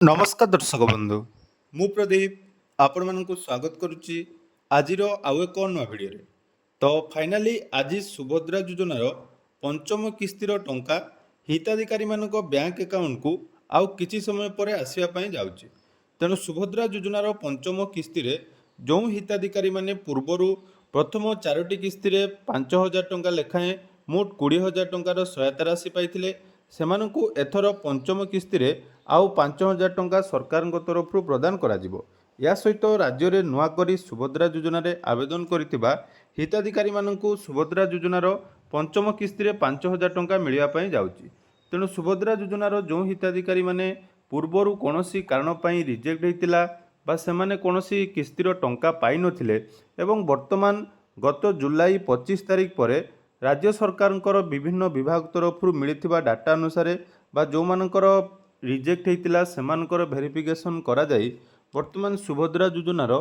नमस्कार दर्शक बंधु मु प्रदीप आपण मानक स्वागत करुच्ची आज आउ एक नुआ भिडियो तो फाइनाली आज सुभद्रा योजनार पंचम किस्तिर टंका हिताधिकारी मानक बैंक अकाउंट को आउ किछि समय पर आसवाई जाउची। तेणु सुभद्रा योजनार पंचम किस्ती जो हिताधिकारी माने पूर्वर प्रथम 4टी किस्ती 5,000 टंका लेखाएं मोट 20,000 टंकार सहायता राशि पाई सेमानंकु एथर पंचम किस्ती आउ 5,000 टंका सरकार तरफ प्रदान करा जिवो। या सहित राज्य में नुआ करी सुभद्रा योजन आवेदन करिथिबा हिताधिकारी मानंकु सुभद्रा योजनार पंचम किस्ती 5,000 टंका मिलवाई जाउची। तेणु सुभद्रा योजनार जो हिताधिकारी माने पूर्वर कोनोसी कारण पई रिजेक्ट होइतिला बा सेमाने कोनोसी किस्तीर टंका पाई नथिले एवं वर्तमान गत जुलाई 25 तारिख पर राज्य सरकार विभिन्न विभाग तरफ मिलिथिबा डाटा अनुसार बा जो मानकर रिजेक्ट होइतिला सेमानकर भेरिफिकेशन करा जाई वर्तमान सुभद्रा योजनार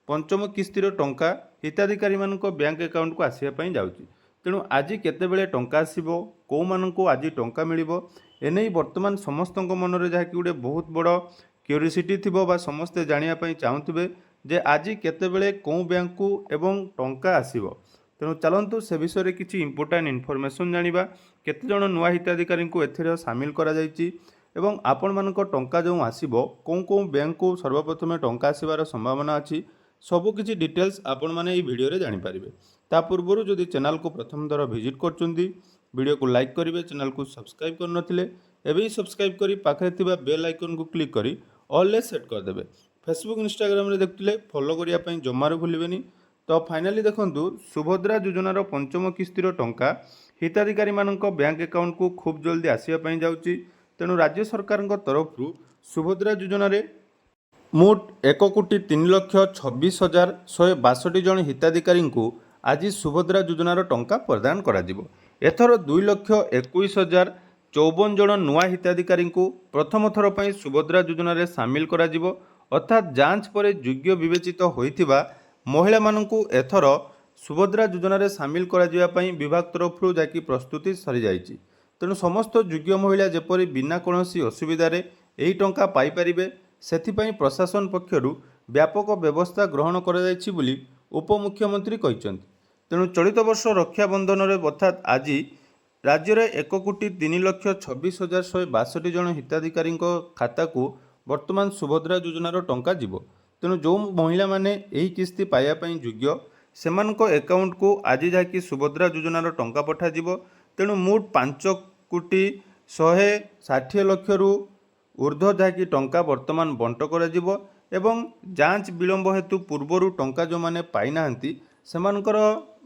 पंचम किस्तीर टंका हिताधिकारी मानक बैंक अकाउंट को आसिया पई जाउची। तेणु आज केतेबेले टंका आसीबो को मानक आज टंका मिलिबो एनै वर्तमान समस्तक मनरे जहा कि गोटे बहुत बड़ क्यूरियोसिटी थिबो बा समस्ते जानिया पई चाहुथिबे जे आज केतेबेले को बैंक को एवं टंका आसीबो। तेणु चलतु से विषय में किसी इंपोर्टाट इनफॉरमेशन जानिबा केते जण नुआ हिताधिकारी को एथिरे सामिल करा जायछि एवं आपण मानक टंका जो आसीबो को बैंक को सर्वप्रथम टंका आसीबार संभावना अछि सबकिछि डिटेल्स आपण माने ई वीडियो रे जानि पारिबे। ता पूर्वरु जदि चैनल को प्रथम थर विजिट करचुंदी वीडियो को लाइक करिवे, चैनल को सब्सक्राइब कर नथिले एबे सब्सक्राइब करी पाखरे थिबा बेल आइकन को क्लिक करी ऑल ले सेट कर देबे। फेसबुक इंस्टाग्राम रे देखथिले फॉलो करिया पई जमारो भूलिबेनी। तो फाइनाली देखंतु सुभद्रा योजनार पंचम किस्तीर टंका हिताधिकारी मानक बैंक अकाउंट को खूब जल्दी आसिया पई जाउची। तेणु राज्य सरकार तरफ सुभद्रा योजन मोट 1,03,26,162 जन हिताधिकारी को आज सुभद्रा योजनार टंका प्रदान करा जिवो। एथर 2,21,054 जन नुआ हिताधिकारी को प्रथम थर पर सुभद्रा योजन सामिल करा जिवो। अर्थात जांच पर योग्य विवेचित होइथिबा महिला मानकु एथर सुभद्रा योजन सामिल करा जिवा पई विभाग तरफ जाकि प्रस्तुति सरी जाइछि। तेणु समस्त योग्य महिला जेपरी बिना कोनोसी असुविधारे एही टंका पाई परिबे सेथिपई प्रशासन पक्षरु व्यापक व्यवस्था ग्रहण करा जाइछि बोली उपमुख्यमंत्री कहिसंति। तेणु चलित वर्ष रक्षाबंधन अर्थात आज राज्य में 1,03,26,162 जन हिताधिकारी खाता को वर्तमान सुभद्रा योजनार टंका जीवो। तेणु जो महिला माने एही किस्ती पाइबा पई योग्य सेमानक अकाउंट को आज जाकि सुभद्रा योजनार टंका पठा जीवो। तेणु मोट 5,60,00,000 रु ऊर्ध्व जहाँकि टंका वर्तमान बंट कर जांच विलंब हेतु पूर्वर टंका जो माने पाई नाहंती सेमानकर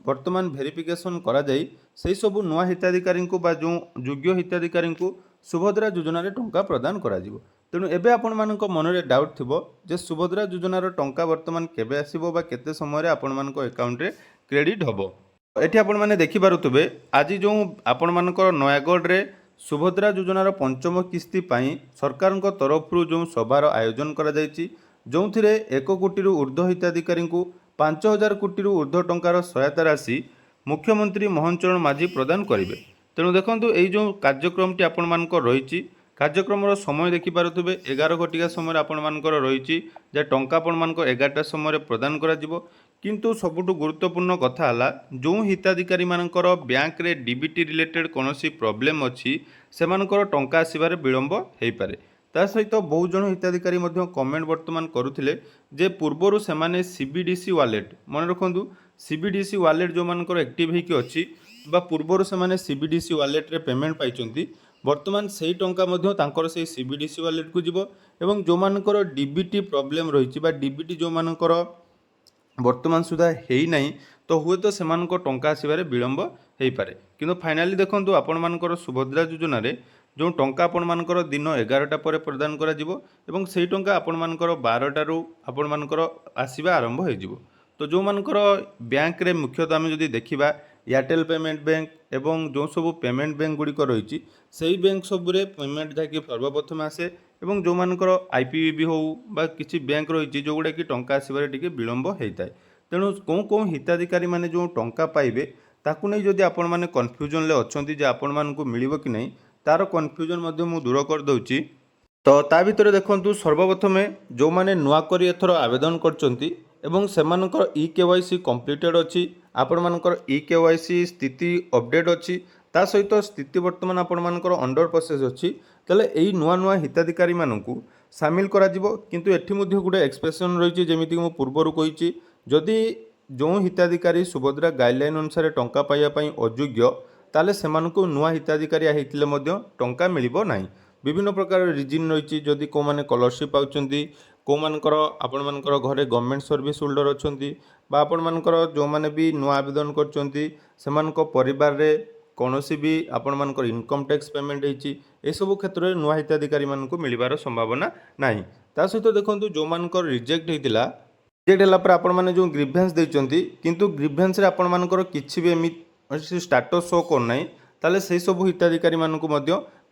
वर्तमान वेरिफिकेशन करा जाई सेही सब नुआ हिताधिकारी को बा जो योग्य हिताधिकारी को सुभद्रा योजन टंका प्रदान करा जिवो। तेणु एबे आपण मानक मनरे डाउट थिबो जे सुभद्रा योजनार टंका वर्तमान केबे आसीबो बा केते समय रे आपण मानक अकाउंट रे क्रेडिट होबो। एठी आपण माने देखि पारुतबे आज जो आपण मानकर नयागढ़ रे सुभद्रा योजनार पंचम किस्ती पाई सरकार तरफ जो सभार आयोजन करा जायछि जो 1 कोटी ऊर्ध्व हिताधिकारी को 5,000 कोटी ऊर्ध्व टंकार सहायता राशि मुख्यमंत्री मोहन चरण माझी प्रदान करेंगे। तेणु देखो यो कार्यक्रमटी आपण मानकर रही कार्यक्रम समय देखिपे 11 घटिका समय आपण मानकर रही टंका आपण मानक 11टा समय प्रदान करा जिवो। किंतु सबुठु गुरुत्वपूर्ण कथा है जो हिताधिकारी मानकर बैंक रे डीबीटी रिलेटेड कोनोसी प्रॉब्लम अच्छी सेमानकर टंका आसीबार विलंब हो पारे। ता सहित बहु जन हिताधिकारी कमेंट वर्तमान करुथिले जे पूर्वर सेमाने सीबीडीसी वालेट मन रखंतु सीबीडीसी वालेट जो मानकर एक्टिव होइके अछि बा पूर्वर सेमाने सीबीडीसी वालेट रे पेमेंट पाइचंती वर्तमान सेही टंका मध्य तांकर सेही सीबीडीसी वालेट को जिवो एवं जो मानकर डीबीटी प्रॉब्लम रहिछि बा डीबीटी जो मानकर वर्तमान सुधा है नहीं तो हुए तो सेमानक टंका आसबार विलंब हो पारे। किंतु फाइनाली देखंतु आपण मानकर सुभद्रा योजन जो टंका आपण मानकर दिन 11टा पर प्रदान करा जिवो एवं सेही टंका आपण मानकर 12टारू आपण मानकर आसीबा आरंभ हो जिवो। तो जो मानकर बैंक रे मुख्यतः आम जदि देखिबा एयरटेल पेमेंट बैंक एवं जो सब पेमेंट बैंक गुड़िक रही सही बैंक सबुरे पेमेंट जहाँकि सर्वप्रथम आसे एवं जो मानकर आईपीबी हो बा किसी बैंक रही जो गुड़ा कि टंका आसबार टिके विलंब होता है। तेणु कौ हिताधिकारी माने जो टंका पाइबे ताकू नहीं जदि आपण माने कन्फ्यूजन ले अछंती जे आपण मानकु मिलिबो कि नहीं तार कन्फ्यूजन मु दूर कर दउची। तो ता भितर देखंतु सर्वप्रथमे जो माने नुआ करी एथर आवेदन करचंती एवं सेमानकर ई केवाईसी कंप्लीटेड अछि आपण मानकर ई केवाईसी स्थिति अपडेट अछि ता सहित स्थिति वर्तमान आपण मानकर अंडर प्रोसेस अछि तले एई नुआ नुआ हिताधिकारी मानकु सामिल करा जिवो किंतु एठी मध्ये गुडे एक्सप्रेशन रहिछि जेमिति मो पूर्वरु कहिछि जदि जो हिताधिकारी सुभद्रा गाइडलाइन अनुसार टंका पाइबा पई अयोग्य ताले सेमानकु नुआ हिताधिकारी आइतिले मध्ये टंका मिलिबो नाही विभिन्न प्रकार रिजिन रही जदि कौ मैंने स्कॉलरशिप पाँच कौ मानकर आपण मानकर घरे गवर्नमेंट सर्विस होल्डर अच्छा आपण मानकर जो मैंने भी नुआ आवेदन कर परिवार रे कौन भी आपण मानकर इनकम टैक्स पेमेंट होती सब क्षेत्र में नुआ हिताधिकारी मानक मिलबार संभावना नाही ता सहित देखो जो मानकर रिजेक्ट होता रिजेक्ट है आपण मैंने जो ग्रीभेन्स देते किंतु ग्रीभेन्स रे आपण मानकर किसी भी एमती स्टाटस शो करना ताले से सब हिताधिकारी मानक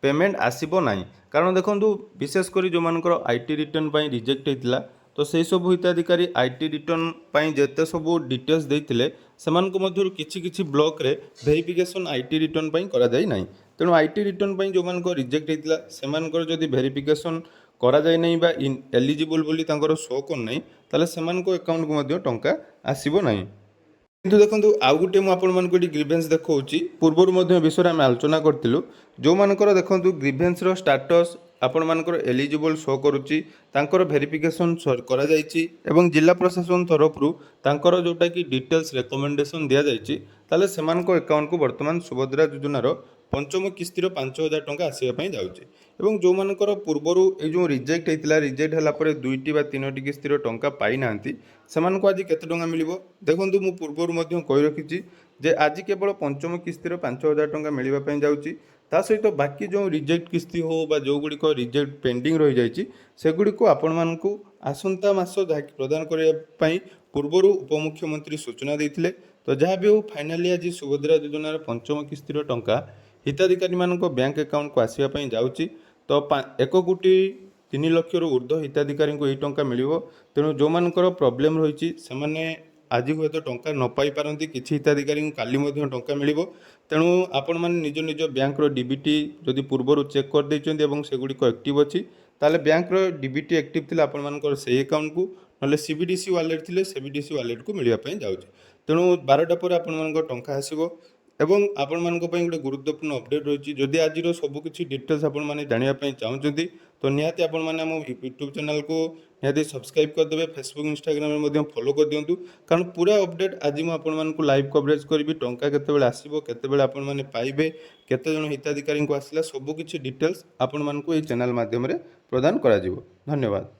पेमेंट आसीबो नाही कारण देखंतु विशेषकर जो मानकर आईटी रिटर्न पई रिजेक्ट होइतिला तो से सब हिताधिकारी आईटी रिटर्न पई जेते सब डिटेल्स देइतिले सेमानक मध्यरु किछि किछि ब्लॉक रे वेरिफिकेशन आईटी रिटर्न पई करा जाय नाही तेणु आईटी रिटर्न पई जो मानकर रिजेक्ट होइतिला सेमानकर जदि वेरिफिकेशन करा जाय नाही बा एलिजिबल बोली तांकर शो कोन नाही ताले सेमानक अकाउंट को मध्य टंका आसीबो नाही किंतु देखो आउ गोटे मुझे ग्रीभेन्स देखा पूर्वर विषय आम आलोचना करूँ जो मानकर देखो ग्रीभेन्स स्टाटस आपण मानकर एलिजिबल शो करुच्ची वेरिफिकेशन करा जायछि एवं जिला प्रशासन तरफ तांकर जोटा कि डिटेल्स रेकमेंडेशन दि जायछि ताले सेमानक अकाउंट को वर्तमान सुभद्रा योजनार पंचम किस्तिर 5,000 टंका आसवाई जाऊँगी एवं जो मानकर पूर्वर ये रिजेक्ट होता रिजेक्ट है दुईटी बा तीनोटी किस्तिर टंका पाई ना सेमानक आज केते टंका मिलिबो देखंतु मु पूर्वर कही रखी जे आज केवल पंचम किस्तिर 5,000 टंका मिलवा पई जाउची ता सहित बाकी जो रिजेक्ट किस्ती हो बा जो गुड़िक रिजेक्ट पेंडिंग रही जाइए सेगुड़िक आपण मानकु आसंता मास प्रदान करने पूर्वर उपमुख्यमंत्री सूचना देते तो जहाँ भी हो फाइनाली आज सुभद्रा योजनार पंचम किस्तिर टंका हिताधिकारी मानक बैंक अकाउंट को आसवाई जाऊँगी तो 1,03,00,000 ऊर्ध्व हिताधिकारी को यही टंका मिल तेणु जो मानकर प्रोब्लेम रही से आज हुए तो टंका न पाई पारती किसी हिताधिकारी काली टंका मिल तेणु आपण मैंने निज निज बैंक डीबीटी जदि पूर्वर चेक कर देछन्ती सेगुड़िक एक्टिव अच्छी ताले बैंक डीबीटी एक्टिव थिले आपण मानकर से अकाउंट को ना सीबीडीसी वालेट थिले सीबीडीसी वालेट को मिलवाई जाऊँगी तेणु 12टा पर आपण मानकर टंका आसीबो एवं आपण मानक पई गोटे गुरुत्वपूर्ण अपडेट रही जदि आज सबकि डिटेल्स आपण मैंने जानापी चाहते तो निहाती आपण मैंने आम यूट्यूब चैनल को निहाती सब्सक्राइब करदे फेसबुक इंस्टाग्राम में फॉलो कर दिंतु कारण पूरा अपडेट आज मुझे लाइव कवरेज करी टंका केतेबेले आसीबो केतेबेले आपण मैंने पाइबे केते जण हिताधिकारी को आसला सबकि डिटेल्स आपण मानक चैनल माध्यम प्रदान करा जिवो। धन्यवाद।